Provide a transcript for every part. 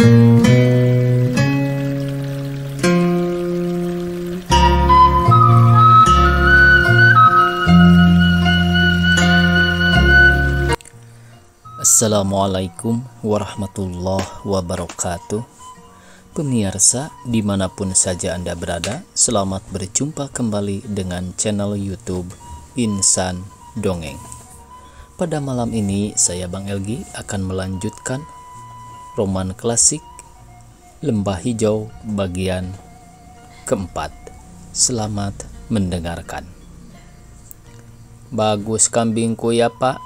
Assalamualaikum warahmatullahi wabarakatuh. Pemirsa dimanapun saja Anda berada, selamat berjumpa kembali dengan channel YouTube Insan Dongeng. Pada malam ini saya Bang Elgi akan melanjutkan roman klasik Lembah Hijau bagian keempat. Selamat mendengarkan. Bagus kambingku ya Pak.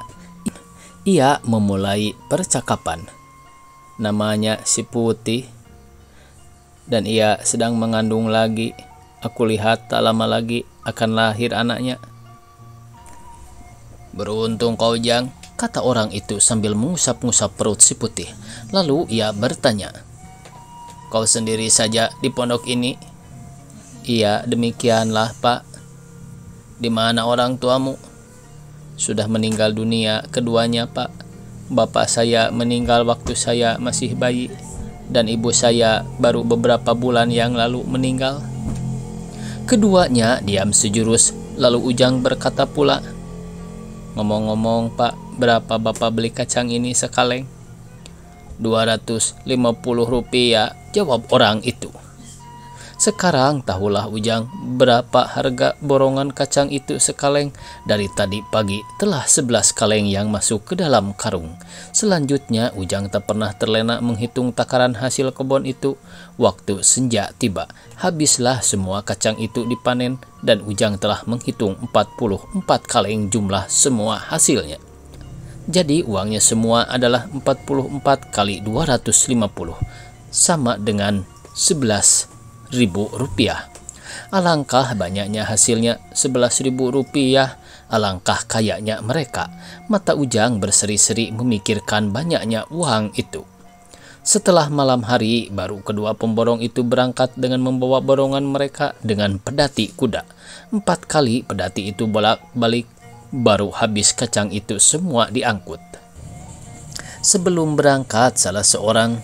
Ia memulai percakapan. Namanya si Putih, dan ia sedang mengandung lagi. Aku lihat tak lama lagi akan lahir anaknya. Beruntung kau Jang, kata orang itu sambil mengusap-ngusap perut si Putih. Lalu ia bertanya, kau sendiri saja di pondok ini? Iya, demikianlah Pak. Di mana orang tuamu? Sudah meninggal dunia keduanya Pak. Bapak saya meninggal waktu saya masih bayi, dan ibu saya baru beberapa bulan yang lalu meninggal. Keduanya diam sejurus, lalu Ujang berkata pula, ngomong-ngomong Pak, berapa Bapak beli kacang ini sekaleng? 250 rupiah, jawab orang itu. Sekarang tahulah Ujang berapa harga borongan kacang itu sekaleng. Dari tadi pagi telah 11 kaleng yang masuk ke dalam karung. Selanjutnya Ujang tak pernah terlena menghitung takaran hasil kebun itu. Waktu senja tiba, habislah semua kacang itu dipanen, dan Ujang telah menghitung 44 kaleng jumlah semua hasilnya. Jadi uangnya semua adalah 44 kali 250, sama dengan 11.000 rupiah. Alangkah banyaknya hasilnya, 11.000 rupiah. Alangkah kayanya mereka. Mata Ujang berseri-seri memikirkan banyaknya uang itu. Setelah malam hari, baru kedua pemborong itu berangkat dengan membawa borongan mereka dengan pedati kuda. 4 kali pedati itu bolak-balik, baru habis kacang itu semua diangkut. Sebelum berangkat, salah seorang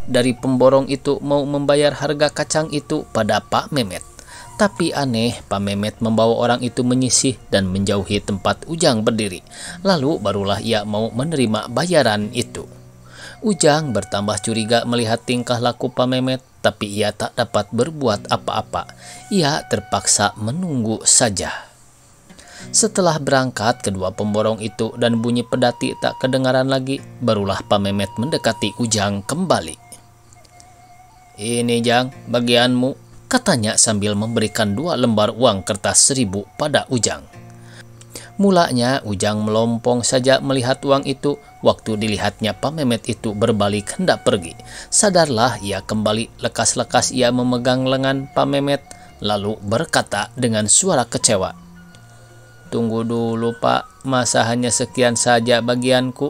dari pemborong itu mau membayar harga kacang itu pada Pak Memet. Tapi aneh, Pak Memet membawa orang itu menyisih dan menjauhi tempat Ujang berdiri. Lalu barulah ia mau menerima bayaran itu. Ujang bertambah curiga melihat tingkah laku Pak Memet, tapi ia tak dapat berbuat apa-apa. Ia terpaksa menunggu saja. Setelah berangkat kedua pemborong itu dan bunyi pedati tak kedengaran lagi, barulah Pak Memet mendekati Ujang kembali. Ini Jang, bagianmu, katanya sambil memberikan 2 lembar uang kertas 1.000 pada Ujang. Mulanya Ujang melompong saja melihat uang itu. Waktu dilihatnya Pak Memet itu berbalik hendak pergi, sadarlah ia kembali. Lekas-lekas ia memegang lengan Pak Memet, lalu berkata dengan suara kecewa, tunggu dulu Pak, masa hanya sekian saja bagianku?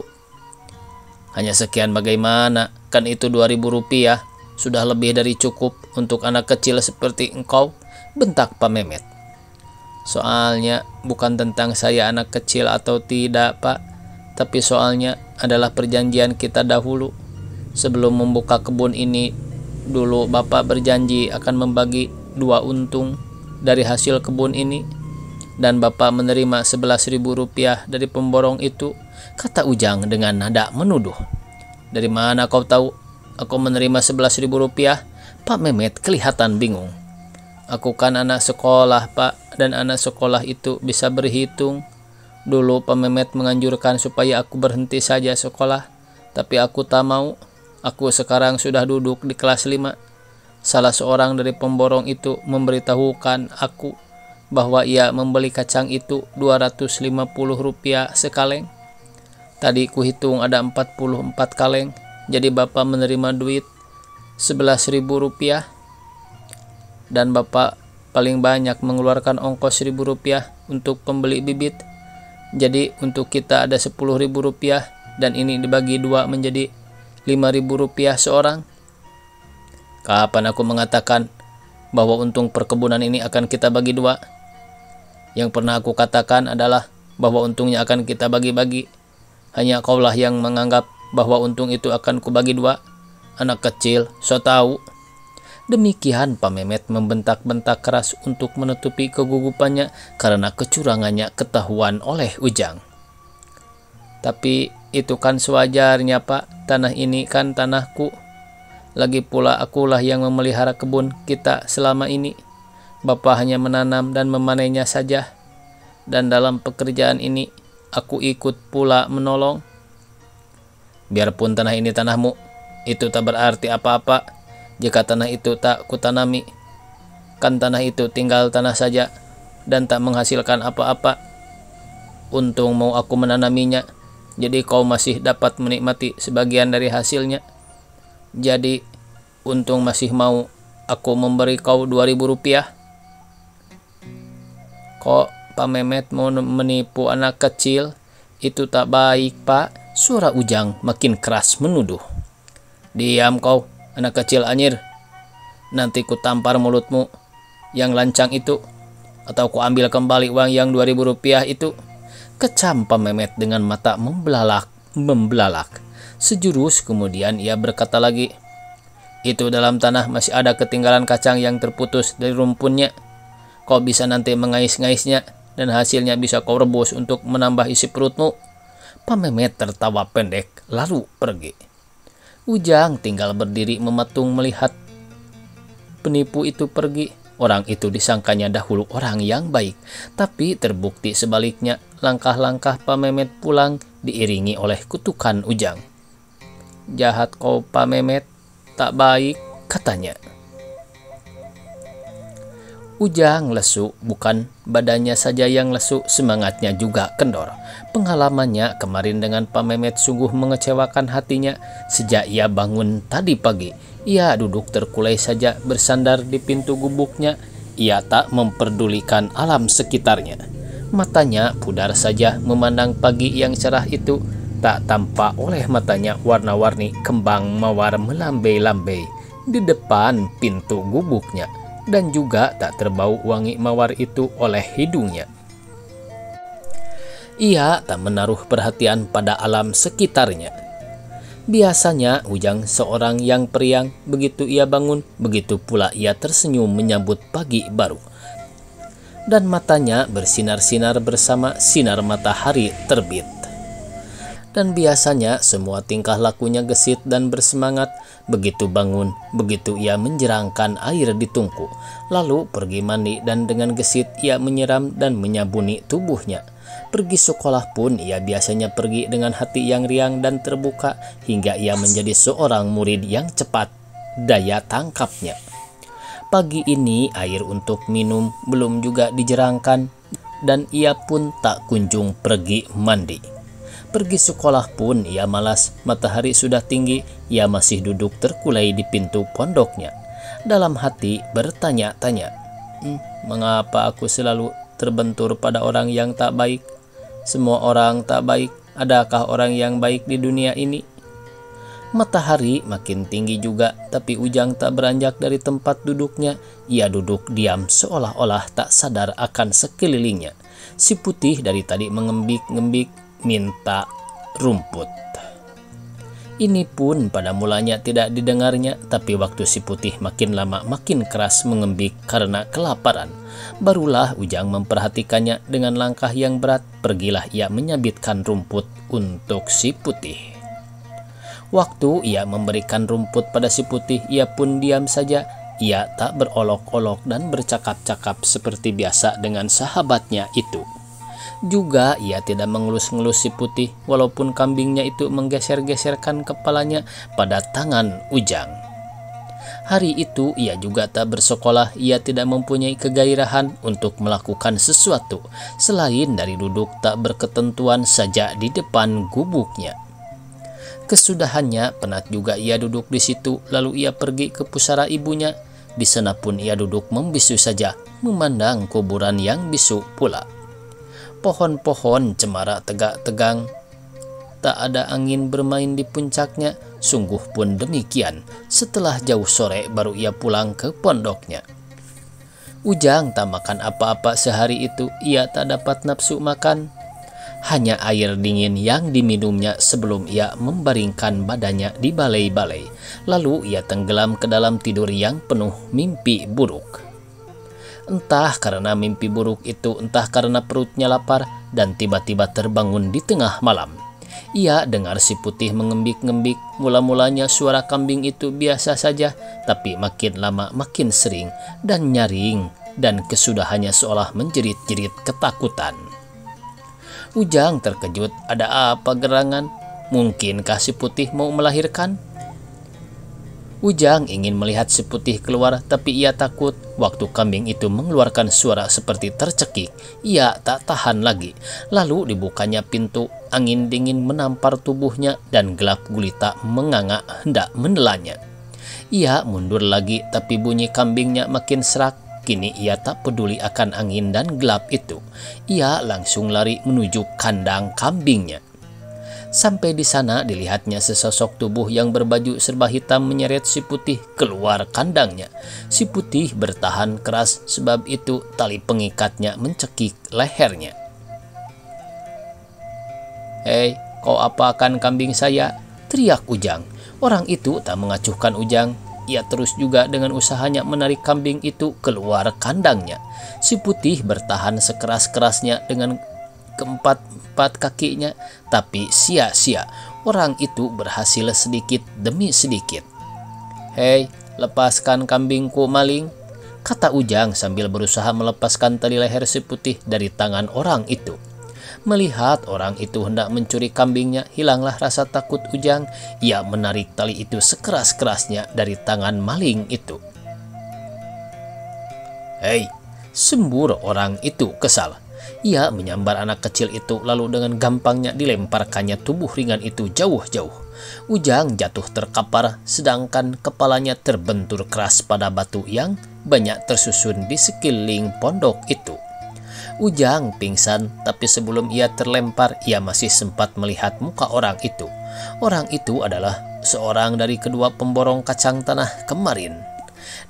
Hanya sekian bagaimana, kan itu 2.000 rupiah. Sudah lebih dari cukup untuk anak kecil seperti engkau, bentak Pak Memet. Soalnya bukan tentang saya anak kecil atau tidak Pak, tapi soalnya adalah perjanjian kita dahulu. Sebelum membuka kebun ini, dulu Bapak berjanji akan membagi 2 untung dari hasil kebun ini, dan Bapak menerima 11.000 rupiah dari pemborong itu, kata Ujang dengan nada menuduh. Dari mana kau tahu aku menerima 11.000 rupiah? Pak Memet kelihatan bingung. Aku kan anak sekolah Pak, dan anak sekolah itu bisa berhitung. Dulu Pak Memet menganjurkan supaya aku berhenti saja sekolah, tapi aku tak mau. Aku sekarang sudah duduk di kelas 5. Salah seorang dari pemborong itu memberitahukan aku bahwa ia membeli kacang itu 250 rupiah sekaleng. Tadi kuhitung ada 44 kaleng. Jadi Bapak menerima duit 11.000 rupiah, dan Bapak paling banyak mengeluarkan ongkos 1.000 rupiah untuk pembeli bibit. Jadi untuk kita ada 10.000 rupiah, dan ini dibagi 2 menjadi 5.000 rupiah seorang. Kapan aku mengatakan bahwa untung perkebunan ini akan kita bagi 2? Yang pernah aku katakan adalah bahwa untungnya akan kita bagi-bagi. Hanya kaulah yang menganggap bahwa untung itu akan kubagi 2. anak kecil, so tahu." Demikian Pak Mehmet membentak-bentak keras untuk menutupi kegugupannya karena kecurangannya ketahuan oleh Ujang. "Tapi itu kan sewajarnya, Pak. Tanah ini kan tanahku. Lagi pula akulah yang memelihara kebun kita selama ini. Bapak hanya menanam dan memanennya saja. Dan dalam pekerjaan ini aku ikut pula menolong." "Biarpun tanah ini tanahmu, itu tak berarti apa-apa jika tanah itu tak kutanami. Kan tanah itu tinggal tanah saja dan tak menghasilkan apa-apa. Untung mau aku menanaminya, jadi kau masih dapat menikmati sebagian dari hasilnya. Jadi untung masih mau aku memberi kau 2.000 rupiah." "Kok Pak Mehmet mau menipu anak kecil? Itu tak baik, Pak." Suara Ujang makin keras menuduh. "Diam kau, anak kecil anyir. Nanti ku tampar mulutmu yang lancang itu, atau ku ambil kembali uang yang 2.000 rupiah itu." Kecam Pak Mehmet dengan mata membelalak. Sejurus kemudian ia berkata lagi, "Itu dalam tanah masih ada ketinggalan kacang yang terputus dari rumpunnya. Kau bisa nanti mengais-ngaisnya dan hasilnya bisa kau rebus untuk menambah isi perutmu." Pak Mehmet tertawa pendek lalu pergi. Ujang tinggal berdiri mematung melihat penipu itu pergi. Orang itu disangkanya dahulu orang yang baik, tapi terbukti sebaliknya. Langkah-langkah Pak Mehmet pulang diiringi oleh kutukan Ujang. "Jahat kau Pak Mehmet, tak baik," katanya. Ujang lesu, bukan badannya saja yang lesu, semangatnya juga kendor. Pengalamannya kemarin dengan Pak Mehmet sungguh mengecewakan hatinya. Sejak ia bangun tadi pagi, ia duduk terkulai saja bersandar di pintu gubuknya. Ia tak memperdulikan alam sekitarnya. Matanya pudar saja memandang pagi yang cerah itu. Tak tampak oleh matanya warna-warni kembang mawar melambai-lambai di depan pintu gubuknya. Dan juga tak terbau wangi mawar itu oleh hidungnya. Ia tak menaruh perhatian pada alam sekitarnya. Biasanya Ujang seorang yang periang. Begitu ia bangun, begitu pula ia tersenyum menyambut pagi baru. Dan matanya bersinar-sinar bersama sinar matahari terbit. Dan biasanya semua tingkah lakunya gesit dan bersemangat. Begitu bangun, begitu ia menjerangkan air di tungku, lalu pergi mandi dan dengan gesit ia menyiram dan menyabuni tubuhnya. Pergi sekolah pun ia biasanya pergi dengan hati yang riang dan terbuka, hingga ia menjadi seorang murid yang cepat daya tangkapnya. Pagi ini air untuk minum belum juga dijerangkan, dan ia pun tak kunjung pergi mandi. Pergi sekolah pun ia malas, matahari sudah tinggi, ia masih duduk terkulai di pintu pondoknya. Dalam hati bertanya-tanya, "Mengapa aku selalu terbentur pada orang yang tak baik? Semua orang tak baik, adakah orang yang baik di dunia ini?" Matahari makin tinggi juga, tapi Ujang tak beranjak dari tempat duduknya. Ia duduk diam seolah-olah tak sadar akan sekelilingnya. Si Putih dari tadi mengembik-ngembik minta rumput. Ini pun pada mulanya tidak didengarnya, tapi waktu si Putih makin lama makin keras mengembik karena kelaparan. Barulah Ujang memperhatikannya dengan langkah yang berat. Pergilah ia menyabitkan rumput untuk si Putih. Waktu ia memberikan rumput pada si Putih, ia pun diam saja. Ia tak berolok-olok dan bercakap-cakap seperti biasa dengan sahabatnya itu. Juga ia tidak mengelus-ngelus si Putih, walaupun kambingnya itu menggeser-geserkan kepalanya pada tangan Ujang. Hari itu ia juga tak bersekolah. Ia tidak mempunyai kegairahan untuk melakukan sesuatu selain dari duduk tak berketentuan saja di depan gubuknya. Kesudahannya penat juga ia duduk di situ, lalu ia pergi ke pusara ibunya. Di sana pun ia duduk membisu saja, memandang kuburan yang bisu pula. Pohon-pohon cemara tegak-tegang, tak ada angin bermain di puncaknya. Sungguh pun demikian. Setelah jauh sore baru ia pulang ke pondoknya. Ujang tak makan apa-apa sehari itu. Ia tak dapat nafsu makan. hanya air dingin yang diminumnya sebelum ia membaringkan badannya di balai-balai. Lalu ia tenggelam ke dalam tidur yang penuh mimpi buruk. Entah karena mimpi buruk itu, entah karena perutnya lapar dan tiba-tiba terbangun di tengah malam. Ia dengar si Putih mengembik-ngembik. Mula-mulanya suara kambing itu biasa saja, tapi makin lama makin sering dan nyaring, dan kesudahannya seolah menjerit-jerit ketakutan. Ujang terkejut. Ada apa gerangan? Mungkinkah si Putih mau melahirkan? Ujang ingin melihat si Putih keluar, tapi ia takut. Waktu kambing itu mengeluarkan suara seperti tercekik, ia tak tahan lagi. Lalu dibukanya pintu, angin dingin menampar tubuhnya dan gelap gulita menganga hendak menelannya. Ia mundur lagi, tapi bunyi kambingnya makin serak. Kini ia tak peduli akan angin dan gelap itu. Ia langsung lari menuju kandang kambingnya. Sampai di sana dilihatnya sesosok tubuh yang berbaju serba hitam menyeret si Putih keluar kandangnya. Si Putih bertahan keras, sebab itu tali pengikatnya mencekik lehernya. "Hei, kau apakan kambing saya?" teriak Ujang. Orang itu tak mengacuhkan Ujang. Ia terus juga dengan usahanya menarik kambing itu keluar kandangnya. Si Putih bertahan sekeras-kerasnya dengan keempat kakinya, tapi sia-sia. Orang itu berhasil sedikit demi sedikit. "Hei, lepaskan kambingku, maling," kata Ujang sambil berusaha melepaskan tali leher si Putih dari tangan orang itu. Melihat orang itu hendak mencuri kambingnya, hilanglah rasa takut Ujang. Ia menarik tali itu sekeras-kerasnya dari tangan maling itu. "Hei!" sembur orang itu kesal. Ia menyambar anak kecil itu, lalu dengan gampangnya dilemparkannya tubuh ringan itu jauh-jauh. Ujang jatuh terkapar, sedangkan kepalanya terbentur keras pada batu yang banyak tersusun di sekeliling pondok itu. Ujang pingsan, tapi sebelum ia terlempar, ia masih sempat melihat muka orang itu. Orang itu adalah seorang dari kedua pemborong kacang tanah kemarin.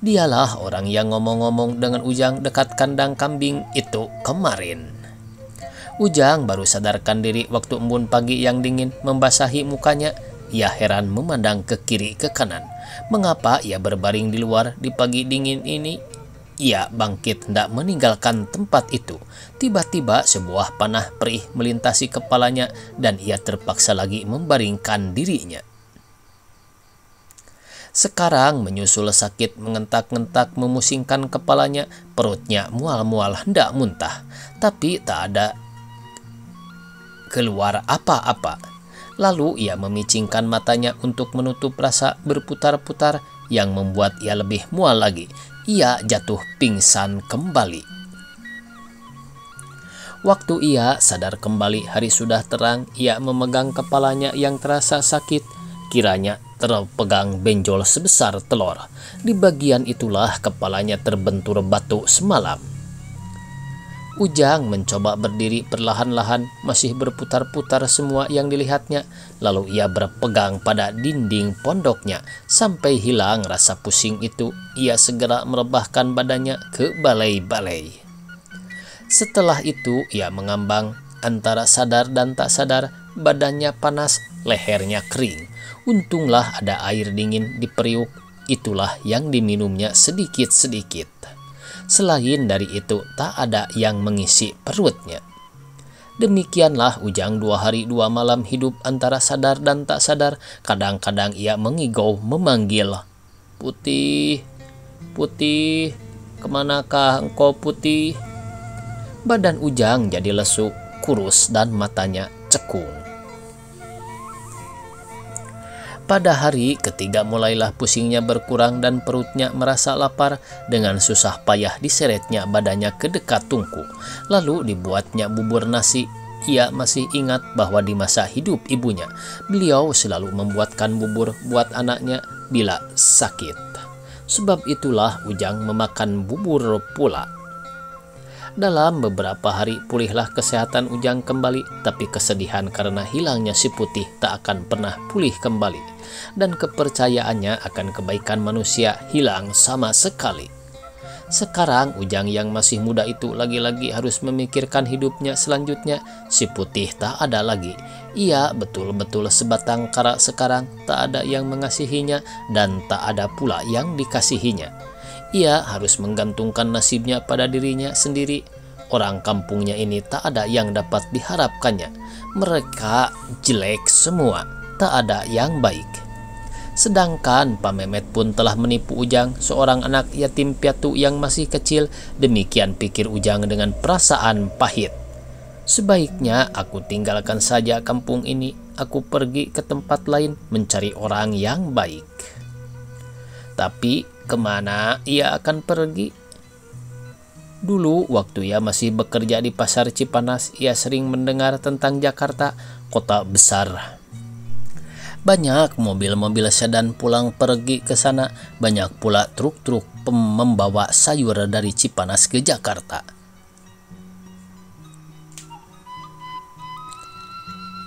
Dialah orang yang ngomong-ngomong dengan Ujang dekat kandang kambing itu kemarin. Ujang baru sadarkan diri waktu embun pagi yang dingin membasahi mukanya. Ia heran memandang ke kiri ke kanan. Mengapa ia berbaring di luar di pagi dingin ini? Ia bangkit hendak meninggalkan tempat itu. Tiba-tiba sebuah panah perih melintasi kepalanya dan ia terpaksa lagi membaringkan dirinya. Sekarang menyusul sakit mengentak-ngentak memusingkan kepalanya, perutnya mual-mual hendak muntah, tapi tak ada keluar apa-apa. Lalu ia memicingkan matanya untuk menutup rasa berputar-putar yang membuat ia lebih mual lagi. Ia jatuh pingsan kembali. Waktu ia sadar kembali, hari sudah terang. Ia memegang kepalanya yang terasa sakit. Kiranya terpegang benjol sebesar telur. Di bagian itulah kepalanya terbentur batu semalam. Ujang mencoba berdiri perlahan-lahan, masih berputar-putar semua yang dilihatnya. Lalu ia berpegang pada dinding pondoknya sampai hilang rasa pusing itu. Ia segera merebahkan badannya ke balai-balai. Setelah itu ia mengambang antara sadar dan tak sadar. Badannya panas, lehernya kering. Untunglah ada air dingin di periuk. Itulah yang diminumnya sedikit-sedikit. Selain dari itu, tak ada yang mengisi perutnya. Demikianlah Ujang 2 hari 2 malam hidup antara sadar dan tak sadar. Kadang-kadang ia mengigau memanggil, "Putih, Putih, kemanakah engkau Putih?" Badan Ujang jadi lesu, kurus dan matanya cekung. Pada hari ketiga mulailah pusingnya berkurang dan perutnya merasa lapar. Dengan susah payah diseretnya badannya ke dekat tungku. Lalu dibuatnya bubur nasi. Ia masih ingat bahwa di masa hidup ibunya, beliau selalu membuatkan bubur buat anaknya bila sakit. Sebab itulah Ujang memakan bubur pula. Dalam beberapa hari pulihlah kesehatan Ujang kembali, tapi kesedihan karena hilangnya si Putih tak akan pernah pulih kembali, dan kepercayaannya akan kebaikan manusia hilang sama sekali. Sekarang Ujang yang masih muda itu lagi-lagi harus memikirkan hidupnya selanjutnya. Si Putih tak ada lagi. Ia betul-betul sebatang kara sekarang, tak ada yang mengasihinya dan tak ada pula yang dikasihinya. Ia harus menggantungkan nasibnya pada dirinya sendiri. Orang kampungnya ini tak ada yang dapat diharapkannya. Mereka jelek semua, tak ada yang baik. Sedangkan Pak Memet pun telah menipu Ujang, seorang anak yatim piatu yang masih kecil. Demikian pikir Ujang dengan perasaan pahit. Sebaiknya aku tinggalkan saja kampung ini. Aku pergi ke tempat lain mencari orang yang baik. Tapi kemana ia akan pergi? Dulu waktu ia masih bekerja di pasar Cipanas, ia sering mendengar tentang Jakarta, kota besar. Banyak mobil-mobil sedan pulang pergi ke sana, banyak pula truk-truk membawa sayur dari Cipanas ke Jakarta.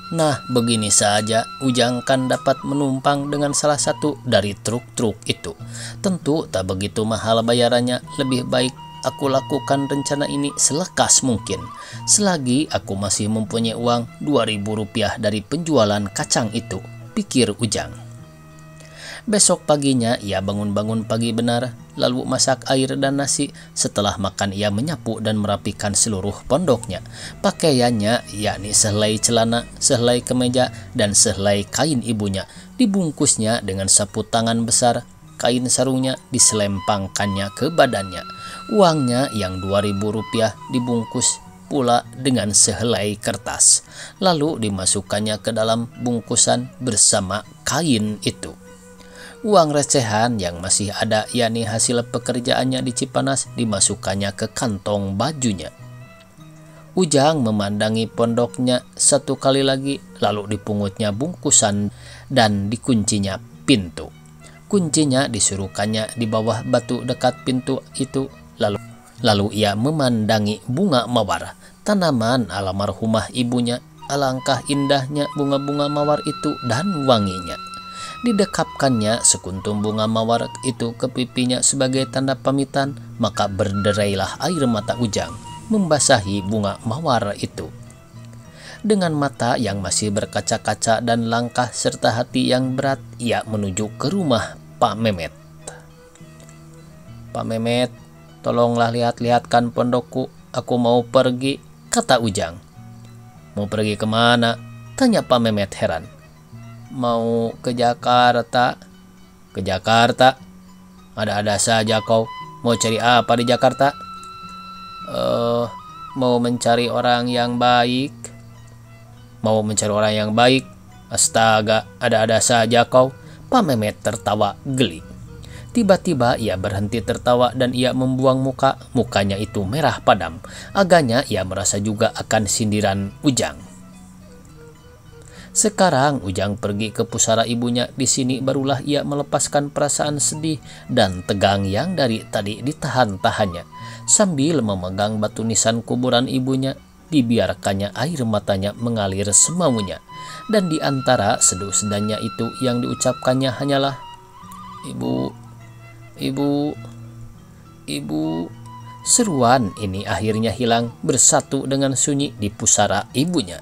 Nah, begini saja Ujang kan dapat menumpang dengan salah satu dari truk-truk itu. Tentu tak begitu mahal bayarannya, lebih baik aku lakukan rencana ini selekas mungkin. Selagi aku masih mempunyai uang 2.000 rupiah dari penjualan kacang itu, pikir Ujang. Besok paginya ia bangun-bangun pagi benar, lalu masak air dan nasi. Setelah makan ia menyapu dan merapikan seluruh pondoknya. Pakaiannya yakni sehelai celana, sehelai kemeja, dan sehelai kain ibunya dibungkusnya dengan sapu tangan besar. Kain sarungnya diselempangkannya ke badannya. Uangnya yang 2.000 rupiah dibungkus pula dengan sehelai kertas, lalu dimasukkannya ke dalam bungkusan bersama kain itu. Uang recehan yang masih ada, yakni hasil pekerjaannya di Cipanas, dimasukkannya ke kantong bajunya. Ujang memandangi pondoknya satu kali lagi, lalu dipungutnya bungkusan dan dikuncinya pintu. Kuncinya disuruhkannya di bawah batu dekat pintu itu. Lalu ia memandangi bunga mawar, tanaman almarhumah ibunya. Alangkah indahnya bunga-bunga mawar itu dan wanginya. Didekapkannya sekuntum bunga mawar itu ke pipinya sebagai tanda pamitan, maka berderailah air mata Ujang membasahi bunga mawar itu. Dengan mata yang masih berkaca-kaca dan langkah serta hati yang berat, ia menuju ke rumah Pak Memet. Pak Memet, tolonglah lihat-lihatkan pondokku, aku mau pergi, kata Ujang. Mau pergi kemana? Tanya Pak Memet heran. Mau ke Jakarta. Ke Jakarta? Ada-ada saja kau. Mau cari apa di Jakarta? Mau mencari orang yang baik. Mau mencari orang yang baik? Astaga, ada-ada saja kau. Pak Memet tertawa geli. Tiba-tiba ia berhenti tertawa dan ia membuang muka. Mukanya itu merah padam. Agaknya ia merasa juga akan sindiran Ujang. Sekarang Ujang pergi ke pusara ibunya. Di sini barulah ia melepaskan perasaan sedih dan tegang yang dari tadi ditahan-tahannya. Sambil memegang batu nisan kuburan ibunya, dibiarkannya air matanya mengalir semaunya. Dan di antara sedu-sedannya itu yang diucapkannya hanyalah, Ibu, Ibu, Ibu. Seruan ini akhirnya hilang bersatu dengan sunyi di pusara ibunya.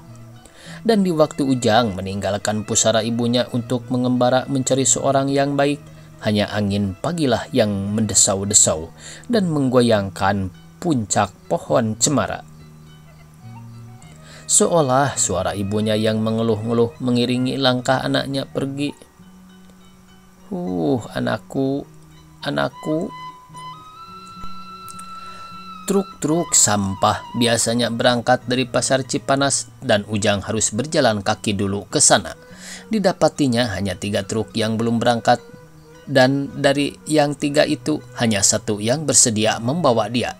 Dan di waktu Ujang meninggalkan pusara ibunya untuk mengembara mencari seorang yang baik, hanya angin pagilah yang mendesau-desau dan menggoyangkan puncak pohon cemara. Seolah suara ibunya yang mengeluh-ngeluh mengiringi langkah anaknya pergi. Anakku, anakku. Truk-truk sampah biasanya berangkat dari pasar Cipanas dan Ujang harus berjalan kaki dulu ke sana. Didapatinya hanya 3 truk yang belum berangkat, dan dari yang 3 itu hanya 1 yang bersedia membawa dia.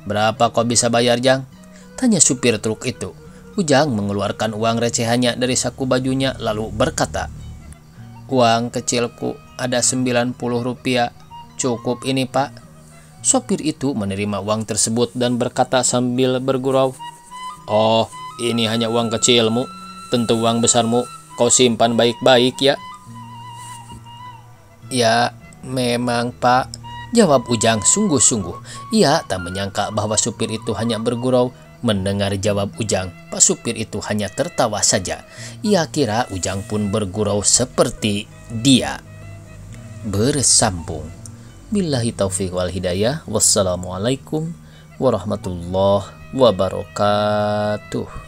Berapa kau bisa bayar, Jang? Tanya supir truk itu. Ujang mengeluarkan uang recehannya dari saku bajunya lalu berkata, Uang kecilku ada 90 rupiah. Cukup ini, Pak. Sopir itu menerima uang tersebut dan berkata sambil bergurau, Oh, ini hanya uang kecilmu. Tentu uang besarmu kau simpan baik-baik ya. Ya, memang Pak. Jawab Ujang sungguh-sungguh. Ia tak menyangka bahwa supir itu hanya bergurau. Mendengar jawab Ujang, Pak supir itu hanya tertawa saja. Ia kira Ujang pun bergurau seperti dia. Bersambung. Billahi taufiq wal hidayah. Wassalamualaikum warahmatullahi wabarakatuh.